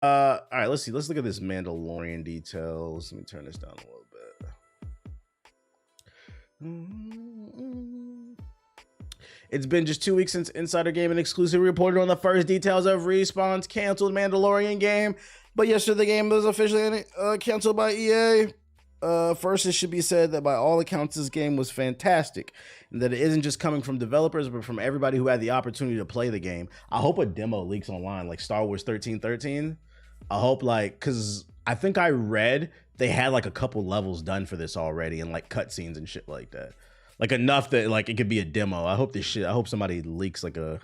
All right, let's see. Let's look at this Mandalorian details. Let me turn this down a little bit. It's been just 2 weeks since Insider Gaming exclusively reported on the first details of Respawn's canceled Mandalorian game, but yesterday the game was officially canceled by EA. First, it should be said that by all accounts, this game was fantastic, and that it isn't just coming from developers, but from everybody who had the opportunity to play the game. I hope a demo leaks online, like Star Wars 1313. I hope, like, because I think I read they had like a couple levels done for this already, and like cutscenes and shit like that, like enough that like it could be a demo. I hope somebody leaks, like a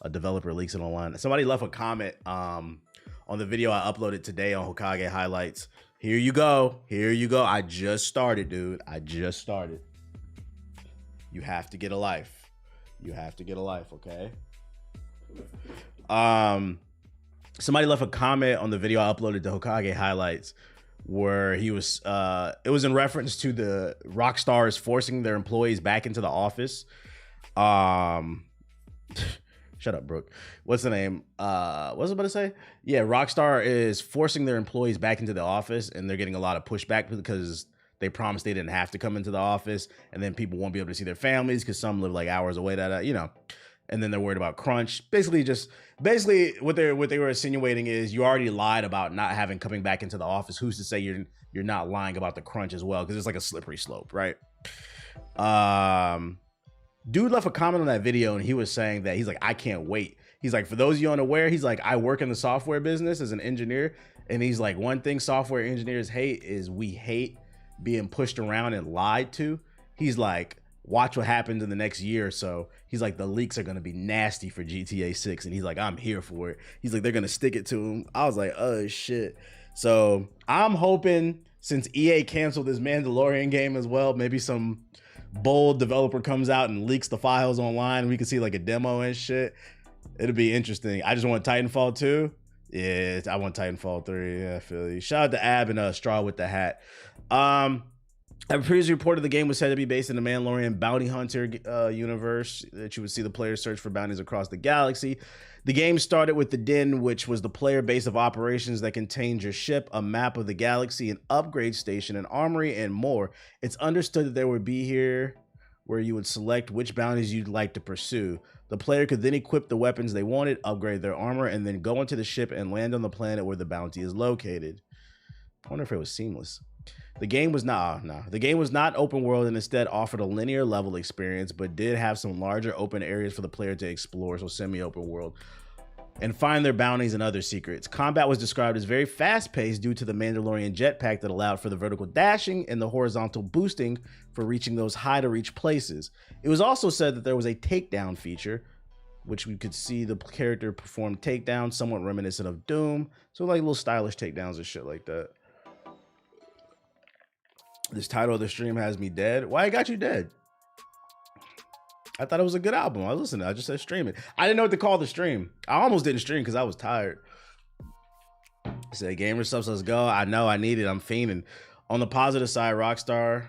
developer leaks it online. Somebody left a comment on the video I uploaded today on Hokage highlights. Here you go. Here you go. I just started, dude. I just started. You have to get a life. You have to get a life, okay? Somebody left a comment on the video I uploaded to Hokage highlights where he was it was in reference to the Rockstar's forcing their employees back into the office. Shut up, Brooke. What's the name? What was I about to say? Yeah, Rockstar is forcing their employees back into the office, and they're getting a lot of pushback because they promised they didn't have to come into the office, and then people won't be able to see their families because some live like hours away. And then they're worried about crunch. Basically, what they were insinuating is you already lied about not having coming back into the office. Who's to say you're not lying about the crunch as well? Because it's like a slippery slope, right? Dude left a comment on that video, and he was saying that he's like, I can't wait. He's like, for those of you unaware, he's like, I work in the software business as an engineer. And he's like, one thing software engineers hate is we hate being pushed around and lied to. He's like, watch what happens in the next year or so. He's like, the leaks are going to be nasty for GTA 6. And he's like, I'm here for it. He's like, they're going to stick it to him. I was like, oh shit. So I'm hoping, since EA canceled this Mandalorian game as well, maybe some bold developer comes out and leaks the files online. We can see like a demo and shit. It'll be interesting. I just want Titanfall 2. Yeah, I want Titanfall 3. Yeah, I feel you. Shout out to Ab and Straw with the hat. I previously reported the game was said to be based in the Mandalorian bounty hunter universe, that you would see the players search for bounties across the galaxy. The game started with the Den, which was the player base of operations that contained your ship, a map of the galaxy, an upgrade station, an armory, and more. It's understood that there would be here where you would select which bounties you'd like to pursue. The player could then equip the weapons they wanted, upgrade their armor, and then go into the ship and land on the planet where the bounty is located. I wonder if it was seamless. The game was not open world, and instead offered a linear level experience, but did have some larger open areas for the player to explore, so semi-open world, and find their bounties and other secrets. Combat was described as very fast-paced due to the Mandalorian jetpack that allowed for the vertical dashing and the horizontal boosting for reaching those high-to-reach places. It was also said that there was a takedown feature, which we could see the character perform takedowns, somewhat reminiscent of Doom, so like little stylish takedowns and shit like that. This title of the stream has me dead. Why it got you dead? I thought it was a good album. I was listening. I just said stream it. I didn't know what to call the stream. I almost didn't stream because I was tired. Say gamer subs, let's go. I know I need it. I'm fiending. On the positive side, Rockstar,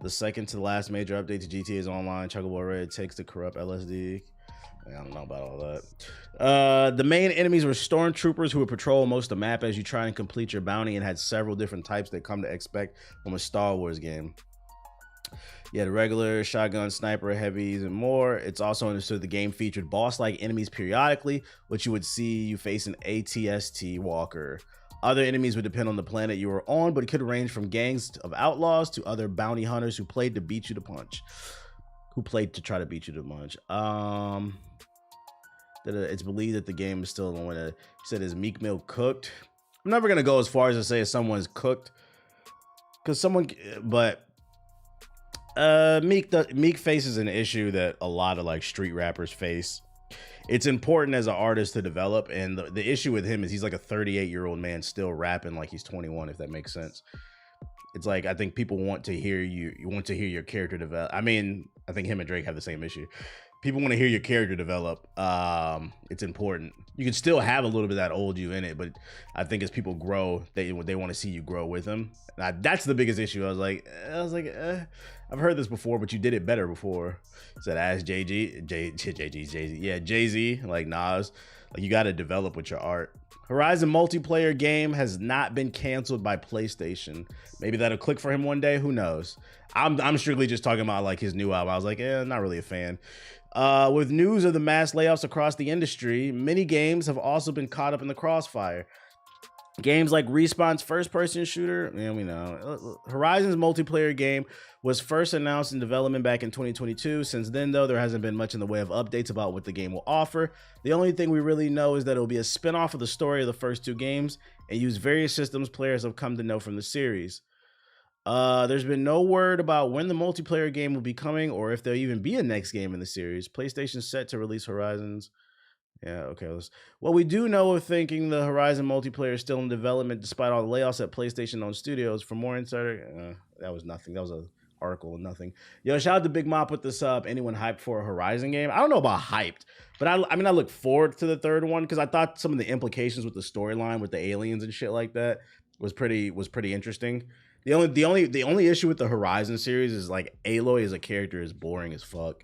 the second to the last major update to GTA's online, Chuckable Red takes the corrupt LSD. I don't know about all that. The main enemies were stormtroopers who would patrol most of the map as you try and complete your bounty, and had several different types that come to expect from a Star Wars game. You had regular, shotgun, sniper, heavies, and more. It's also understood the game featured boss-like enemies periodically, which you would see you face an ATST walker. Other enemies would depend on the planet you were on, but it could range from gangs of outlaws to other bounty hunters who played to beat you to punch. Try to beat you to punch. It's believed that the game is still the one that said is Meek Mill cooked. I'm never gonna go as far as to say someone's cooked, but Meek faces an issue that a lot of like street rappers face. It's important as an artist to develop, and the issue with him is he's like a 38-year-old man still rapping like he's 21, if that makes sense. It's like, I think people want to hear you want to hear your character develop. I mean, I think him and Drake have the same issue. People want to hear your character develop. It's important. You can still have a little bit of that old you in it, but I think as people grow, they want to see you grow with them. That's the biggest issue. I was like, I've heard this before, but you did it better before. Said ask Jay-Z, like Nas. Like, you got to develop with your art. Horizon multiplayer game has not been canceled by PlayStation. Maybe that'll click for him one day. Who knows? I'm strictly just talking about like his new album. I was like, not really a fan. With news of the mass layoffs across the industry, many games have also been caught up in the crossfire. Games like Respawn's first-person shooter, man, we know. Horizon's multiplayer game was first announced in development back in 2022. Since then, though, there hasn't been much in the way of updates about what the game will offer. The only thing we really know is that it will be a spin-off of the story of the first two games and use various systems players have come to know from the series. There's been no word about when the multiplayer game will be coming or if there'll even be a next game in the series. PlayStation's set to release Horizons. Yeah, okay. Well, we do know of thinking the Horizon multiplayer is still in development despite all the layoffs at PlayStation-owned studios. For more insider, that was nothing. That was an article and nothing. Yo, shout out to Big Mop with this up. Anyone hyped for a Horizon game? I don't know about hyped, but I mean, I look forward to the third one because I thought some of the implications with the storyline with the aliens and shit like that was pretty interesting. The only issue with the Horizon series is like Aloy as a character is boring as fuck.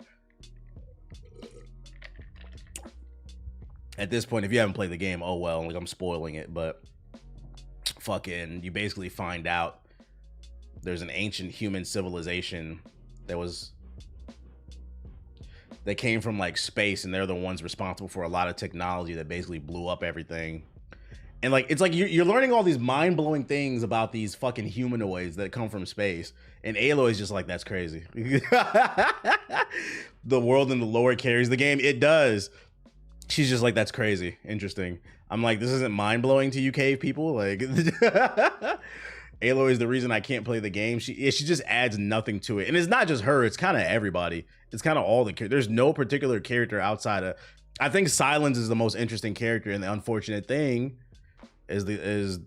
At this point, if you haven't played the game, oh well, like I'm spoiling it, but fucking, you basically find out there's an ancient human civilization that came from like space, and they're the ones responsible for a lot of technology that basically blew up everything. And like, it's like you're learning all these mind-blowing things about these fucking humanoids that come from space, and Aloy is just like, that's crazy. The world in the lore carries the game. It does. She's just like, that's crazy. Interesting. I'm like, this isn't mind-blowing to you cave people? Like, Aloy is the reason I can't play the game. She just adds nothing to it. And it's not just her. It's kind of everybody. It's kind of all the characters. There's no particular character outside of... I think Silence is the most interesting character. And the unfortunate thing is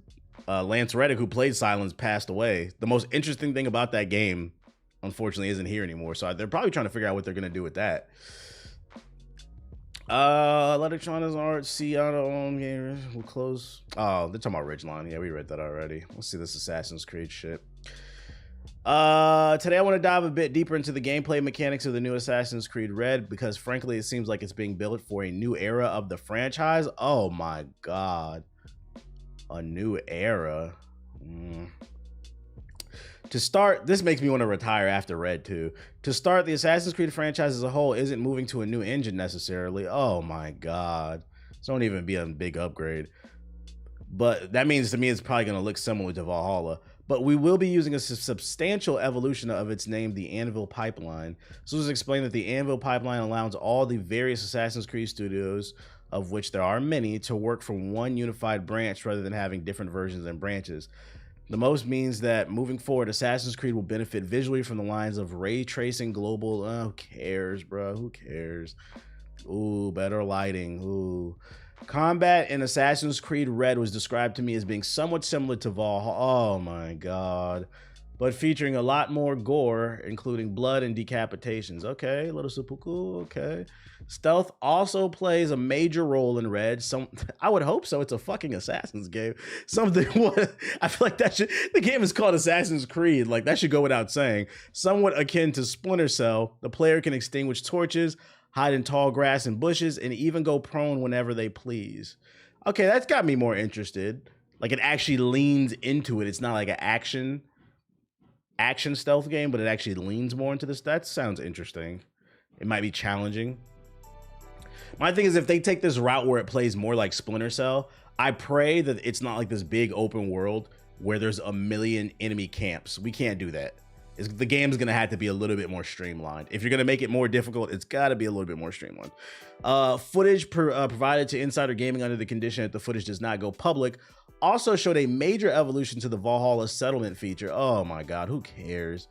Lance Reddick, who played Silence, passed away. The most interesting thing about that game, unfortunately, isn't here anymore. So they're probably trying to figure out what they're going to do with that. Electronic Arts, Seattle game will close. Oh, they're talking about Ridgeline. Yeah, we read that already. Let's see this Assassin's Creed shit. Today I want to dive a bit deeper into the gameplay mechanics of the new Assassin's Creed Red because frankly it seems like it's being built for a new era of the franchise. Oh my god. A new era. To start, this makes me want to retire after Red 2. To start, the Assassin's Creed franchise as a whole isn't moving to a new engine necessarily. Oh my god. This won't even be a big upgrade. But that means to me it's probably going to look similar to Valhalla. But we will be using a substantial evolution of its name, the Anvil Pipeline. So let's explain that the Anvil Pipeline allows all the various Assassin's Creed studios, of which there are many, to work from one unified branch rather than having different versions and branches. The most means that moving forward, Assassin's Creed will benefit visually from the lines of ray tracing, global. Who cares, bro? Who cares? Ooh, better lighting. Ooh. Combat in Assassin's Creed Red was described to me as being somewhat similar to Valhalla. Oh my god. But featuring a lot more gore, including blood and decapitations. Okay, little seppuku, okay. Stealth also plays a major role in Red. I would hope so. It's a fucking Assassin's game. I feel like the game is called Assassin's Creed. Like, that should go without saying. Somewhat akin to Splinter Cell, the player can extinguish torches, hide in tall grass and bushes, and even go prone whenever they please. Okay, that's got me more interested. Like, it actually leans into it. It's not like an action stealth game, but it actually leans more into this. That sounds interesting. It might be challenging. My thing is, if they take this route where it plays more like Splinter Cell, I pray that it's not like this big open world where there's a million enemy camps. We can't do that. The game's gonna have to be a little bit more streamlined. If you're gonna make it more difficult, it's gotta be a little bit more streamlined. Footage provided to Insider Gaming under the condition that the footage does not go public also showed a major evolution to the Valhalla settlement feature. Oh my god, who cares?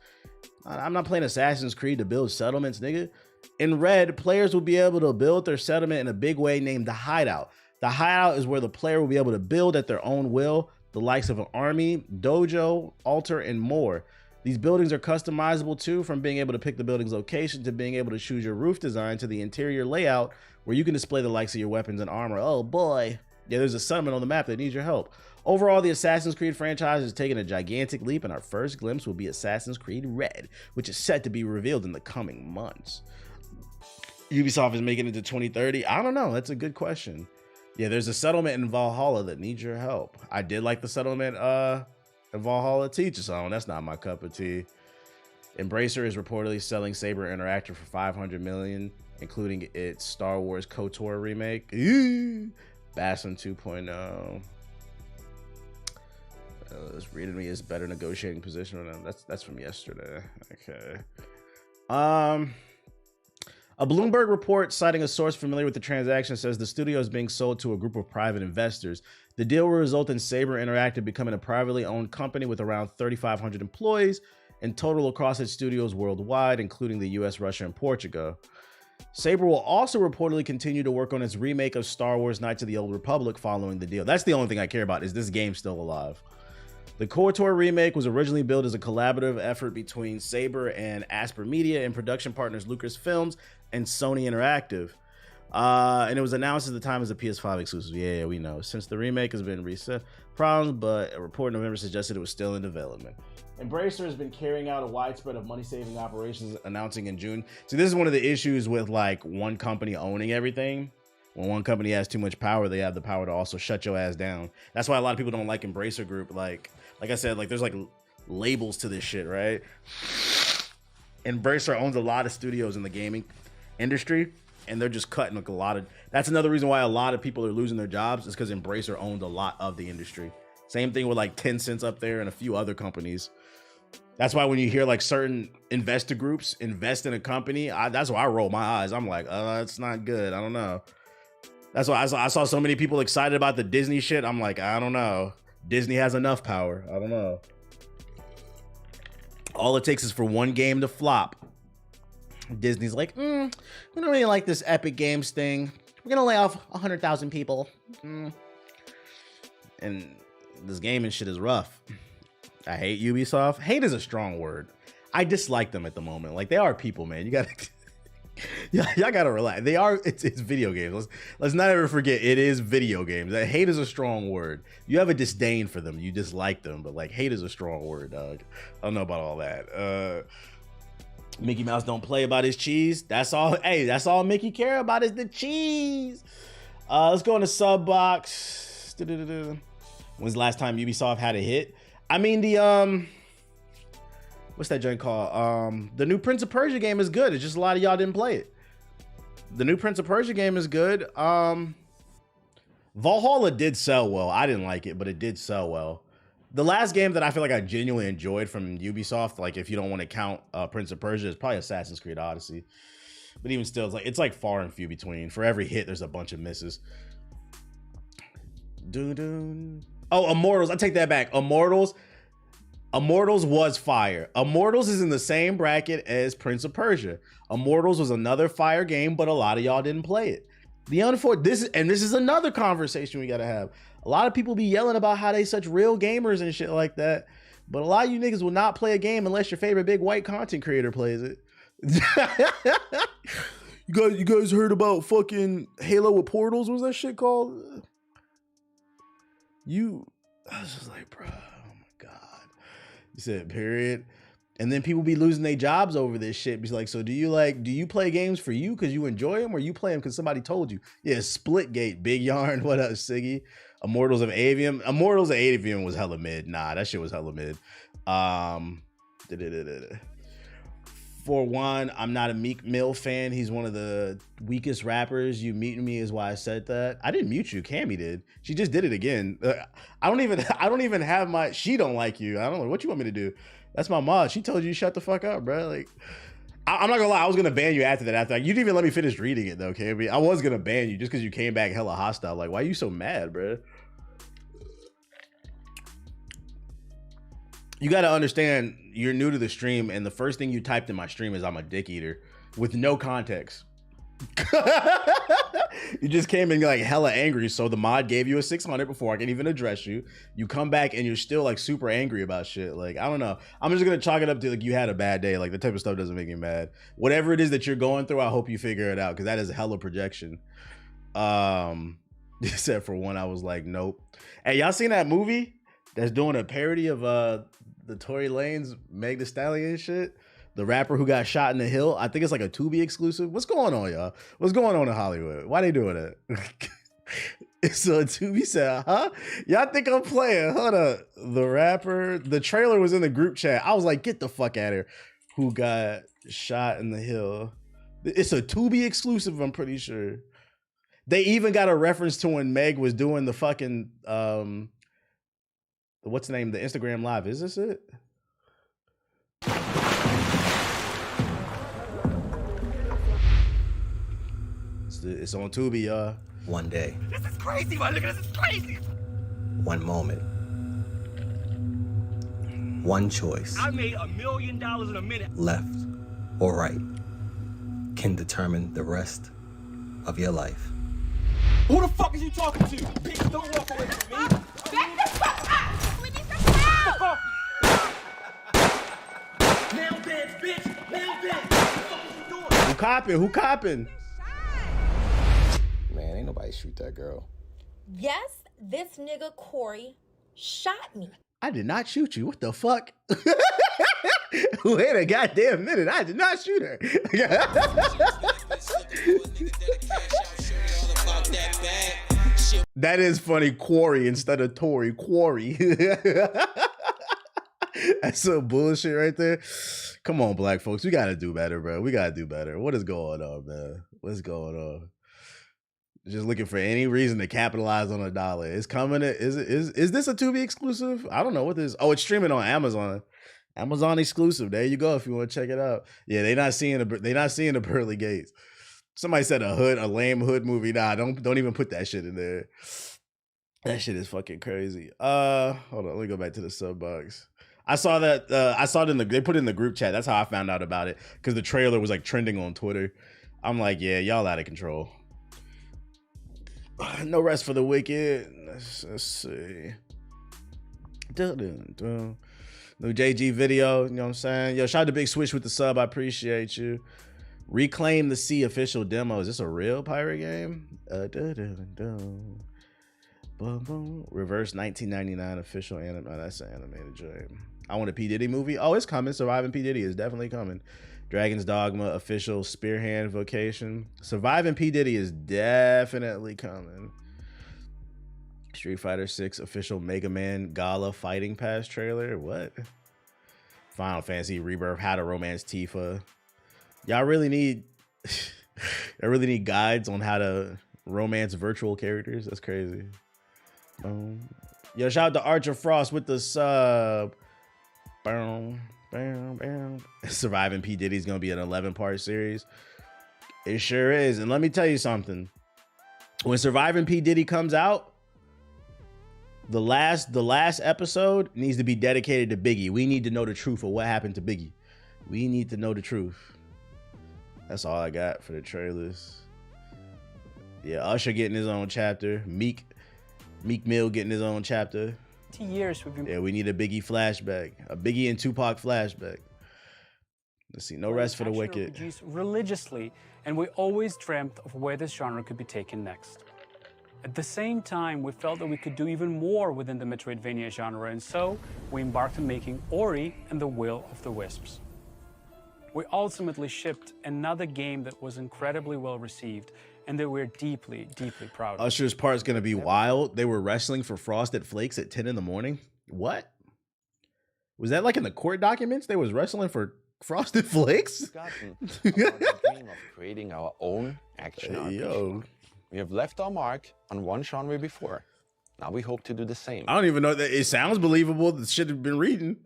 I'm not playing Assassin's Creed to build settlements, nigga. In Red, players will be able to build their settlement in a big way named the Hideout. The Hideout is where the player will be able to build at their own will, the likes of an army, dojo, altar, and more. These buildings are customizable too, from being able to pick the building's location to being able to choose your roof design to the interior layout where you can display the likes of your weapons and armor. Oh boy. Yeah, there's a settlement on the map that needs your help. Overall, the Assassin's Creed franchise is taking a gigantic leap, and our first glimpse will be Assassin's Creed Red, which is set to be revealed in the coming months. Ubisoft is making it to 2030. I don't know. That's a good question. Yeah, there's a settlement in Valhalla that needs your help. I did like the settlement in Valhalla Teacher Song. That's not my cup of tea. Embracer is reportedly selling Saber Interactive for $500 million, including its Star Wars KOTOR remake. Bastion 2.0. This reading me is better negotiating position. That's from yesterday. Okay. A Bloomberg report citing a source familiar with the transaction says the studio is being sold to a group of private investors. The deal will result in Saber Interactive becoming a privately owned company with around 3,500 employees in total across its studios worldwide, including the US, Russia, and Portugal. Saber will also reportedly continue to work on its remake of Star Wars Knights of the Old Republic following the deal. That's the only thing I care about, is this game still alive. The KOTOR remake was originally billed as a collaborative effort between Saber and Asper Media and production partners Lucasfilms and Sony Interactive. And it was announced at the time as a PS5 exclusive. Yeah, we know. Since the remake has been reset, problems, but a report in November suggested it was still in development. Embracer has been carrying out a widespread of money-saving operations, announcing in June. So this is one of the issues with like one company owning everything. When one company has too much power, they have the power to also shut your ass down. That's why a lot of people don't like Embracer Group. Like I said, like there's like labels to this shit, right? Embracer owns a lot of studios in the gaming industry, and they're just cutting like a lot of. That's another reason why a lot of people are losing their jobs, is because Embracer owned a lot of the industry. Same thing with like Tencent's up there and a few other companies. That's why when you hear like certain investor groups invest in a company, that's why I roll my eyes. I'm like, it's not good. I don't know. That's why I saw so many people excited about the Disney shit. I'm like, I don't know. Disney has enough power. I don't know. All it takes is for one game to flop. Disney's like, we don't really like this Epic Games thing. We're gonna lay off 100,000 people. And this gaming shit is rough. I hate Ubisoft. Hate is a strong word. I dislike them at the moment. Like, they are people, man. You gotta, y'all gotta relax. They are. It's video games. Let's not ever forget. It is video games. Hate is a strong word. You have a disdain for them. You dislike them, but like, hate is a strong word, dog. I don't know about all that. Mickey Mouse don't play about his cheese. That's all. Hey, that's all Mickey care about is the cheese. Let's go into sub box. When's the last time Ubisoft had a hit? I mean, the what's that joint called? The new Prince of Persia game is good. It's just a lot of y'all didn't play it. The new Prince of Persia game is good. Valhalla did sell well. I didn't like it, but it did sell well. The last game that I feel like I genuinely enjoyed from Ubisoft, like if you don't want to count Prince of Persia, is probably Assassin's Creed Odyssey. But even still, it's like far and few between. For every hit, there's a bunch of misses. Oh, Immortals. I take that back. Immortals was fire. Immortals is in the same bracket as Prince of Persia. Immortals was another fire game, but a lot of y'all didn't play it. This is another conversation we gotta have. A lot of people be yelling about how they such real gamers and shit like that, but a lot of you niggas will not play a game unless your favorite big white content creator plays it. You guys heard about fucking Halo with Portals? What was that shit called? I was just like, bro, oh my God. You said period. And then people be losing their jobs over this shit. Be like, so do you play games for you because you enjoy them, or you play them because somebody told you? Yeah, Splitgate, Big Yarn, what up, Siggy? Immortals of Avium. Immortals of Avium was hella mid. Nah, that shit was hella mid. For one, I'm not a Meek Mill fan. He's one of the weakest rappers. You muting me is why I said that. I didn't mute you. Cammy did. She just did it again. I don't even have my. She don't like you. I don't know what you want me to do. That's my mod. She told you shut the fuck up, bro. Like, I'm not gonna lie. I was gonna ban you after that. You didn't even let me finish reading it though, Cammy. I was gonna ban you just because you came back hella hostile. Like, why are you so mad, bro? You got to understand, you're new to the stream, and the first thing you typed in my stream is I'm a dick eater with no context. You just came in like hella angry, so the mod gave you a 600 before I can even address you. You come back and you're still like super angry about shit. Like, I don't know. I'm just gonna chalk it up to like you had a bad day. Like, the type of stuff doesn't make me mad. Whatever it is that you're going through, I hope you figure it out, because that is hella projection. Except for one, I was like, nope. Hey, y'all seen that movie that's doing a parody of the Tory Lanez Meg Thee Stallion shit? The rapper who got shot in the hill. I think it's like a Tubi exclusive. What's going on, y'all? What's going on in Hollywood? Why they doing it? So Tubi said, huh? Y'all think I'm playing? Hold up. The rapper, the trailer was in the group chat. I was like, get the fuck out of here. Who got shot in the hill? It's a Tubi exclusive, I'm pretty sure. They even got a reference to when Meg was doing the fucking what's the name? The Instagram live. Is this it? It's on Tubi, y'all. One day. This is crazy, man. Look at this. It's crazy. One moment. One choice. I made $1 million in a minute. Left or right can determine the rest of your life. Who the fuck is you talking to? Bitch, don't walk away from me. Back the fuck up! We need some help! Fuck off. Nail dance, bitch. Nail dance. What the fuck is you doing? Who copping? Who copping? Man, ain't nobody shoot that girl. Yes, this nigga Corey shot me. I did not shoot you. What the fuck? Wait a goddamn minute. I did not shoot her. That is funny. Quarry instead of Tory. Quarry. That's some bullshit right there. Come on, black folks. We got to do better, bro. We got to do better. What is going on, man? What's going on? Just looking for any reason to capitalize on a dollar. It's coming. Is this a Tubi exclusive? I don't know what this. Oh, it's streaming on Amazon. Amazon exclusive. There you go. If you want to check it out. Yeah, they're not seeing the pearly gates. Somebody said a lame hood movie. Nah, don't even put that shit in there. That shit is fucking crazy. Hold on. Let me go back to the sub box. I saw that. I saw it they put it in the group chat. That's how I found out about it, because the trailer was like trending on Twitter. I'm like, yeah, y'all out of control. No rest for the wicked. Let's see. New JG video, you know what I'm saying? Yo, shout out to Big Switch with the sub. I appreciate you. Reclaim the Sea official demo. Is this a real pirate game? Reverse 1999 official anime. Oh, that's an animated game. I want a P. Diddy movie. Oh, it's coming. Surviving P. Diddy is definitely coming. Dragon's Dogma official Spearhand Vocation. Surviving P. Diddy is definitely coming. Street Fighter 6 official Mega Man Gala Fighting Pass trailer. What? Final Fantasy Rebirth, How to Romance Tifa. Y'all really need guides on how to romance virtual characters. That's crazy. Yo, shout out to Archer Frost with the sub. Surviving P. Diddy's gonna be an 11-part series. It sure is. And let me tell you something. When Surviving P. Diddy comes out, the last episode needs to be dedicated to Biggie. We need to know the truth of what happened to Biggie. We need to know the truth. That's all I got for the trailers. Yeah, Usher getting his own chapter. Meek Mill getting his own chapter. Years we've been. Yeah, we need a Biggie flashback, a Biggie and Tupac flashback. Let's see, no rest for the wicked. RPGs religiously, and we always dreamt of where this genre could be taken next. At the same time, we felt that we could do even more within the Metroidvania genre, and so we embarked on making Ori and the Will of the Wisps. We ultimately shipped another game that was incredibly well received and that we're deeply, deeply proud of. Usher's part is going to be wild. They were wrestling for Frosted Flakes at 10 in the morning. What? Was that like in the court documents? They was wrestling for Frosted Flakes? Gotten about the dream of creating our own action RPG. We have left our mark on one genre before. Now we hope to do the same. I don't even know that it sounds believable. The shit have been reading.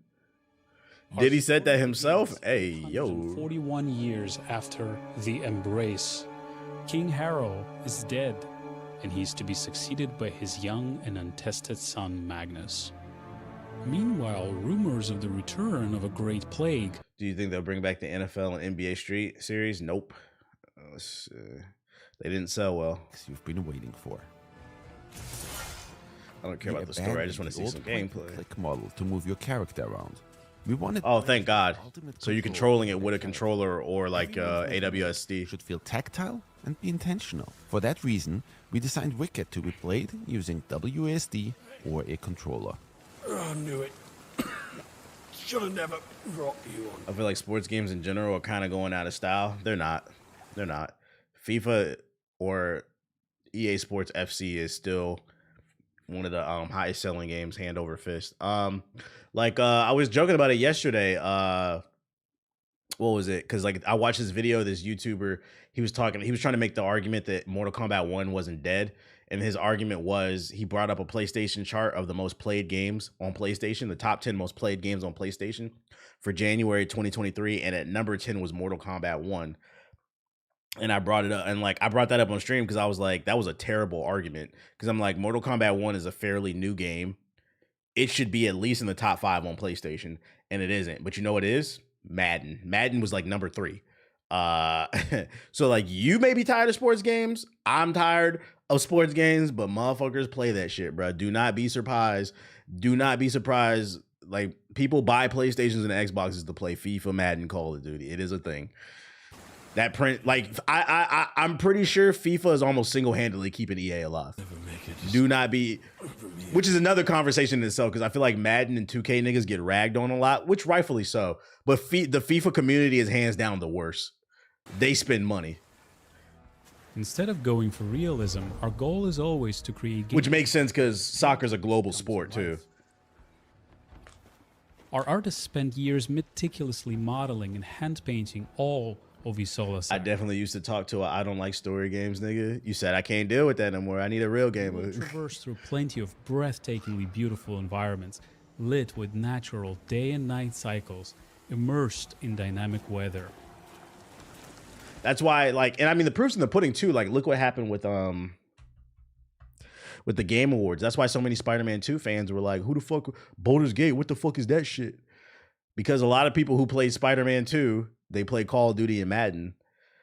Did he said that himself? Hey, yo. 41 years after the embrace, King Harrow is dead, and he's to be succeeded by his young and untested son, Magnus. Meanwhile, rumors of the return of a great plague. Do you think they'll bring back the NFL and NBA Street series? Nope. They didn't sell well. You've been waiting for. I don't care about the story. I just want to see some gameplay. Click model to move your character around. We wanted. Oh, thank God! So you're controlling it with a controller or like AWSD. Should feel tactile and be intentional. For that reason, we designed Wicked to be played using WASD or a controller. Oh, I knew it. Should have never brought you on. I feel like sports games in general are kind of going out of style. They're not. They're not. FIFA or EA Sports FC is still one of the highest selling games, hand over fist. I was joking about it yesterday. What was it? Because like I watched this video, this YouTuber, he was trying to make the argument that Mortal Kombat 1 wasn't dead. And his argument was, he brought up a PlayStation chart of the most played games on PlayStation, the top 10 most played games on PlayStation for January 2023. And at number 10 was Mortal Kombat 1. And I brought it up, and like I brought that up on stream because I was like, that was a terrible argument. Because I'm like, Mortal Kombat 1 is a fairly new game. It should be at least in the top 5 on PlayStation, and it isn't. But you know what it is? Madden. Madden was like number 3. So like, you may be tired of sports games. I'm tired of sports games, but motherfuckers play that shit, bro. Do not be surprised. Do not be surprised. Like, people buy PlayStations and Xboxes to play FIFA, Madden, Call of Duty. It is a thing. That print, like, I'm pretty sure FIFA is almost single-handedly keeping EA alive. Do not be, which is another conversation in itself, because I feel like Madden and 2K niggas get ragged on a lot, which rightfully so. But the FIFA community is hands down the worst. They spend money. Instead of going for realism, our goal is always to create games. Which makes sense because soccer's a global sport too. Our artists spent years meticulously modeling and hand painting all of Isola. I definitely used to talk to I don't like story games, nigga. You said I can't deal with that no more. I need a real game. We'll traverse through plenty of breathtakingly beautiful environments, lit with natural day and night cycles, immersed in dynamic weather. That's why, like, and I mean, the proof's in the pudding too. Like, look what happened with the Game Awards. That's why so many Spider-Man 2 fans were like, who the fuck, Baldur's Gate, what the fuck is that shit? Because a lot of people who played Spider-Man 2, they play Call of Duty and Madden.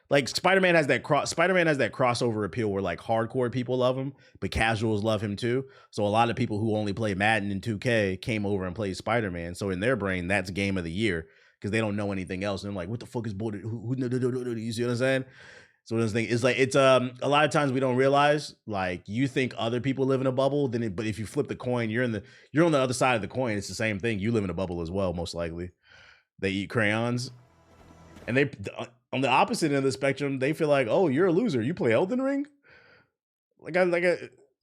Like, Spider-Man has that crossover appeal where like hardcore people love him, but casuals love him too. So a lot of people who only play Madden and 2K came over and played Spider-Man. So in their brain, that's game of the year because they don't know anything else. And they're like, what the fuck is Boulder? You see what I'm saying? So this thing is like, it's a lot of times we don't realize, like, you think other people live in a bubble, but if you flip the coin, you're on the other side of the coin. It's the same thing. You live in a bubble as well, most likely. They eat crayons, and they on the opposite end of the spectrum, they feel like, oh, you're a loser. You play Elden Ring?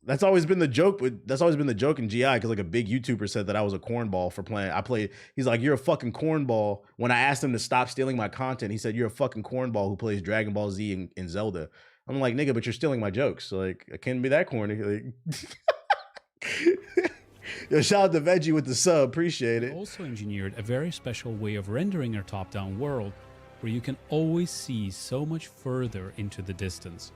That's always been the joke. That's always been the joke in GI, because like a big YouTuber said that I was a cornball for playing. He's like, you're a fucking cornball. When I asked him to stop stealing my content, he said, you're a fucking cornball who plays Dragon Ball Z and Zelda. I'm like, nigga, but you're stealing my jokes. Like, I can't be that corny. Like, yo, shout out to Veggie with the sub. Appreciate it. We also engineered a very special way of rendering our top-down world, where you can always see so much further into the distance.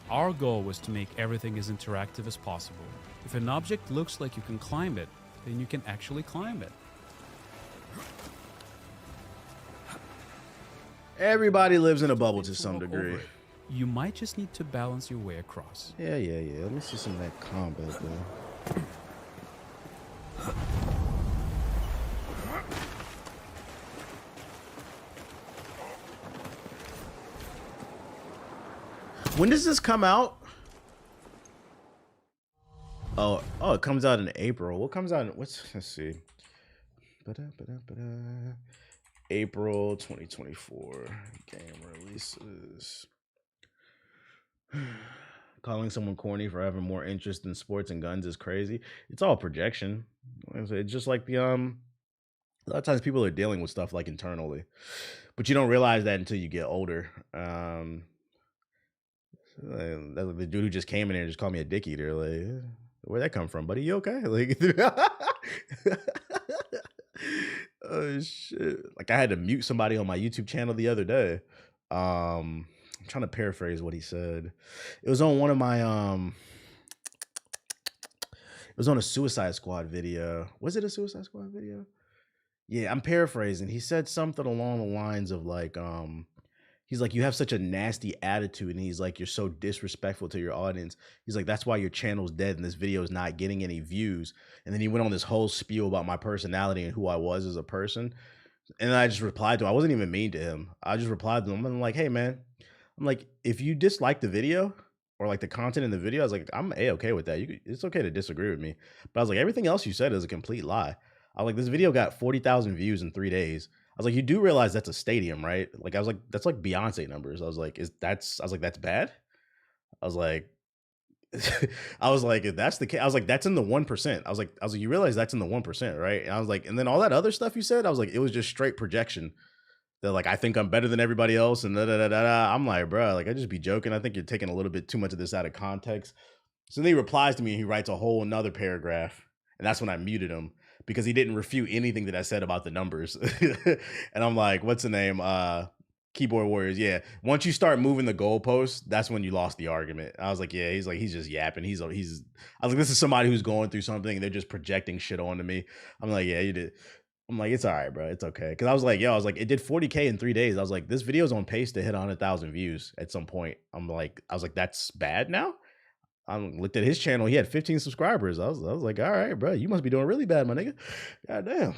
Our goal was to make everything as interactive as possible. If an object looks like you can climb it, then you can actually climb it. Everybody lives in a bubble to some degree. You might just need to balance your way across. Yeah. Let me see some of that combat, though. When does this come out? Oh, it comes out in April. What comes out? Let's see. April 2024 game releases. Calling someone corny for having more interest in sports and guns is crazy. It's all projection. It's just like a lot of times people are dealing with stuff like internally, but you don't realize that until you get older. The dude who just came in here and just called me a dick eater. Like, where'd that come from, buddy? You okay? Like, oh shit! Like, I had to mute somebody on my YouTube channel the other day. I'm trying to paraphrase what he said. It was on one of my it was on a Suicide Squad video. Was it a Suicide Squad video? Yeah, I'm paraphrasing. He said something along the lines of like, he's like, you have such a nasty attitude, and he's like, you're so disrespectful to your audience. He's like, that's why your channel's dead and this video is not getting any views. And then he went on this whole spiel about my personality and who I was as a person. And then I just replied to him. I wasn't even mean to him. I just replied to him. I'm like, hey man, I'm like, if you dislike the video or like the content in the video, I was like, I'm A-okay with that. It's okay to disagree with me. But I was like, everything else you said is a complete lie. I was like, this video got 40,000 views in 3 days. was like, you do realize that's a stadium, right? Like, I was like, that's like Beyonce numbers. I was like, that's bad? I was like, I was like, if that's the case, I was like, that's in the 1%. I was like, you realize that's in the 1%, right? And I was like, and then all that other stuff you said, I was like, it was just straight projection. They're like, I think I'm better than everybody else, and da da da da. I'm like, bro, like, I just be joking. I think you're taking a little bit too much of this out of context. So then he replies to me and he writes a whole another paragraph, and that's when I muted him because he didn't refute anything that I said about the numbers. And I'm like, what's the name? Keyboard Warriors. Yeah. Once you start moving the goalposts, that's when you lost the argument. I was like, yeah, he's just yapping. I was like, this is somebody who's going through something and they're just projecting shit onto me. I'm like, yeah, you did. I'm like, it's all right, bro. It's okay. Cause I was like, it did 40K in 3 days. I was like, this video's on pace to hit 100,000 views at some point. I was like, that's bad now. I looked at his channel. He had 15 subscribers. I was like, all right, bro, you must be doing really bad, my nigga. God damn.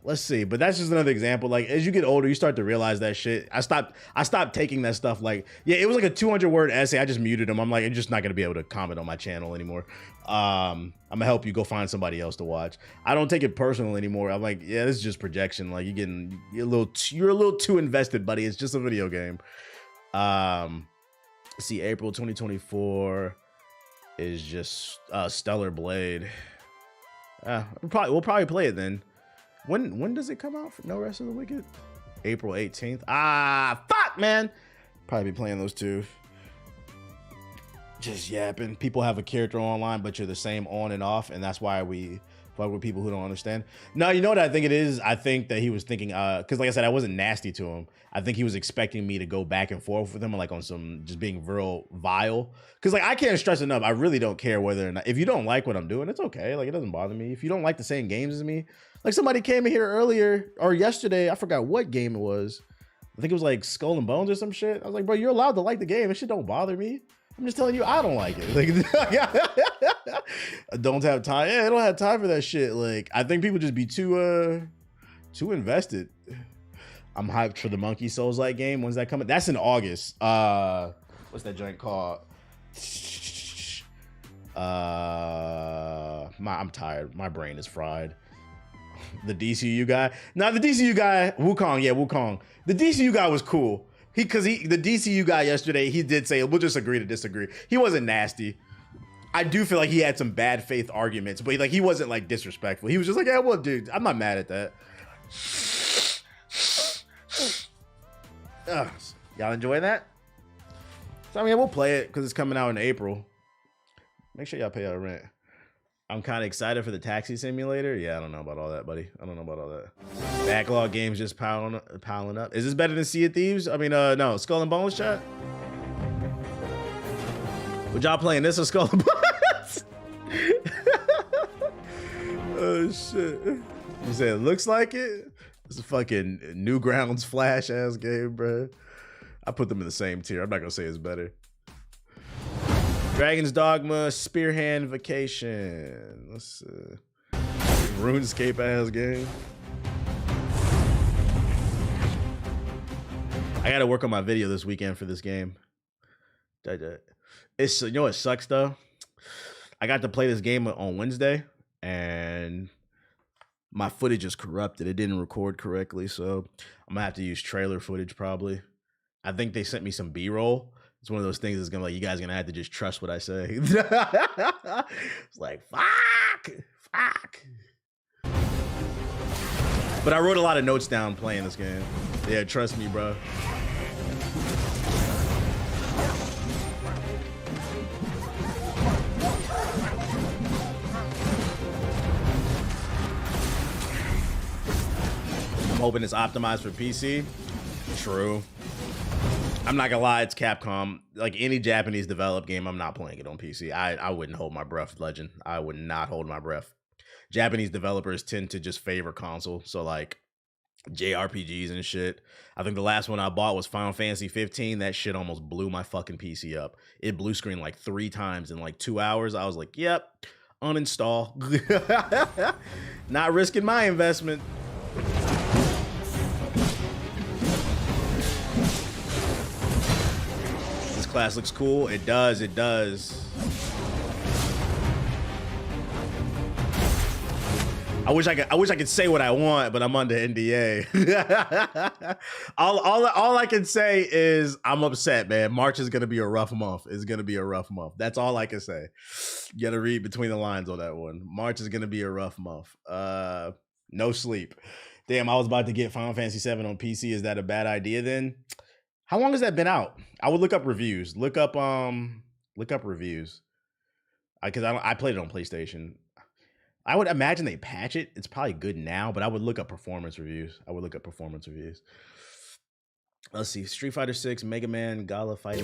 Let's see. But that's just another example. Like, as you get older, you start to realize that shit. I stopped taking that stuff. Like, yeah, it was like a 200-word essay. I just muted him. I'm like, I'm just not gonna be able to comment on my channel anymore. I'm gonna help you go find somebody else to watch. I don't take it personal anymore. I'm like, yeah, this is just projection. Like, you're a little too invested, buddy. It's just a video game. See, April 2024 is just Stellar Blade. We'll probably play it then. When does it come out for No Rest of the Wicked? April 18th. Fuck, man. Probably be playing those two. Just yapping. People have a character online, but you're the same on and off, and that's why we fuck with people who don't understand. No, you know what I think it is? I think that he was thinking, because like I said, I wasn't nasty to him. I think he was expecting me to go back and forth with him, like on some just being real vile. Because like, I can't stress enough, I really don't care whether or not, if you don't like what I'm doing, it's okay. Like, it doesn't bother me. If you don't like the same games as me, like somebody came in here earlier or yesterday, I forgot what game it was. I think it was like Skull and Bones or some shit. I was like, bro, you're allowed to like the game. This shit don't bother me. I'm just telling you, I don't like it. Like, I don't have time. Yeah, I don't have time for that shit. Like, I think people just be too invested. I'm hyped for the Monkey Souls-like game. When's that coming? That's in August. What's that joint called? I'm tired. My brain is fried. The DCU guy. Now the DCU guy, Wukong. Yeah, Wukong. The DCU guy was cool. The DCU guy yesterday, he did say, we'll just agree to disagree. He wasn't nasty. I do feel like he had some bad faith arguments, but like, he wasn't like disrespectful. He was just like, yeah, well, dude, I'm not mad at that. Y'all enjoy that? So, I mean, we'll play it because it's coming out in April. Make sure y'all pay our rent. I'm kind of excited for the taxi simulator. Yeah, I don't know about all that, buddy. I don't know about all that. Backlog games just piling up. Is this better than Sea of Thieves? I mean, no. Skull and Bones, chat? Would y'all playing this or Skull and Bones? Oh, shit. You say it looks like it? It's a fucking Newgrounds Flash ass game, bro. I put them in the same tier. I'm not gonna say it's better. Dragon's Dogma, Spearhand Vacation. Let's see. RuneScape ass game. I gotta work on my video this weekend for this game. It's, you know what sucks though? I got to play this game on Wednesday and my footage is corrupted. It didn't record correctly, so I'm gonna have to use trailer footage probably. I think they sent me some B-roll. It's one of those things that's gonna like, you guys are gonna have to just trust what I say. It's like, fuck. But I wrote a lot of notes down playing this game. Yeah, trust me, bro. I'm hoping it's optimized for PC. True. I'm not gonna lie, it's Capcom. Like any Japanese developed game, I'm not playing it on PC. I wouldn't hold my breath, Legend. I would not hold my breath. Japanese developers tend to just favor console. So like JRPGs and shit. I think the last one I bought was Final Fantasy 15. That shit almost blew my fucking PC up. It blue screened like 3 times in like 2 hours. I was like, yep, uninstall. Not risking my investment. Class looks cool. It does. I wish I could say what I want, but I'm under NDA. all I can say is I'm upset, man. March is gonna be a rough month. It's gonna be a rough month. That's all I can say. You gotta read between the lines on that one. March is gonna be a rough month. No sleep. Damn, I was about to get Final Fantasy VII on PC. Is that a bad idea then? How long has that been out? I would look up reviews. Look up reviews. Because I played it on PlayStation. I would imagine they patch it. It's probably good now, but I would look up performance reviews. Let's see. Street Fighter 6, Mega Man, Gala Fighting.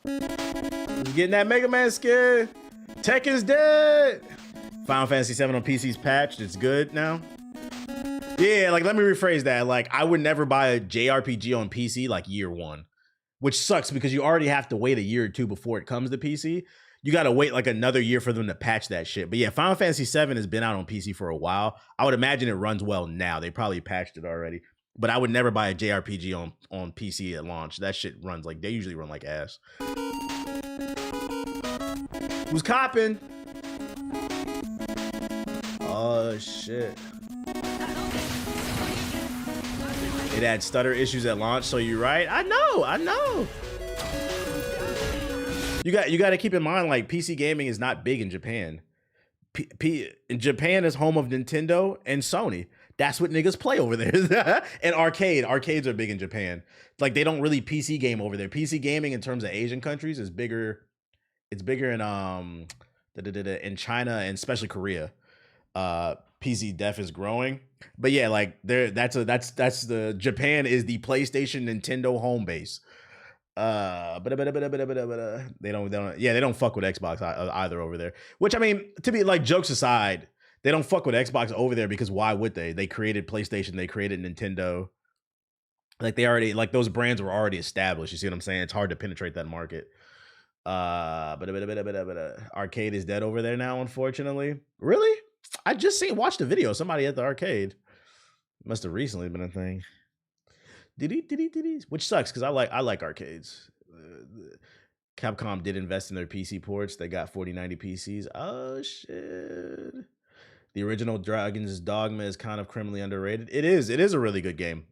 Getting that Mega Man skin. Tekken's dead. Final Fantasy 7 on PC's patched. It's good now. Yeah, like let me rephrase that. Like I would never buy a JRPG on PC like year one, which sucks because you already have to wait a year or two before it comes to PC. You got to wait like another year for them to patch that shit. But yeah, Final Fantasy 7 has been out on PC for a while. I would imagine it runs well now. They probably patched it already. But I would never buy a JRPG on PC at launch. That shit runs like, they usually run like ass. Who's copping? Oh, shit. It had stutter issues at launch, so you're right. I know. You got to keep in mind, like, PC gaming is not big in Japan. In Japan is home of Nintendo and Sony. That's what niggas play over there. And arcades are big in Japan. Like they don't really PC game over there. PC gaming in terms of Asian countries is bigger. It's bigger in China and especially Korea. PC def is growing. But yeah, like that's the Japan is the PlayStation Nintendo home base. They don't fuck with Xbox either over there. Which I mean, to be like jokes aside, they don't fuck with Xbox over there because why would they? They created PlayStation, they created Nintendo. Like they already, like those brands were already established. You see what I'm saying? It's hard to penetrate that market. Arcade is dead over there now, unfortunately. Really? I just watched a video. Somebody at the arcade. Must have recently been a thing. Which sucks because I like arcades. Capcom did invest in their PC ports. They got 4090 PCs. Oh shit. The original Dragon's Dogma is kind of criminally underrated. It is a really good game.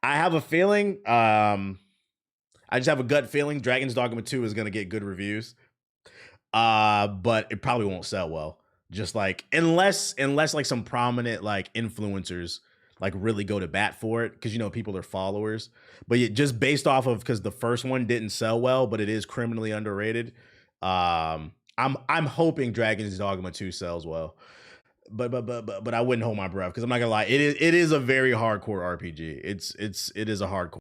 I have a feeling, I just have a gut feeling Dragon's Dogma 2 is gonna get good reviews. But it probably won't sell well. Just like unless like some prominent like influencers like really go to bat for it, because you know people are followers. But just based off of, because the first one didn't sell well, but it is criminally underrated. I'm hoping Dragon's Dogma 2 sells well. But I wouldn't hold my breath because I'm not gonna lie, it is a very hardcore RPG. It is a hardcore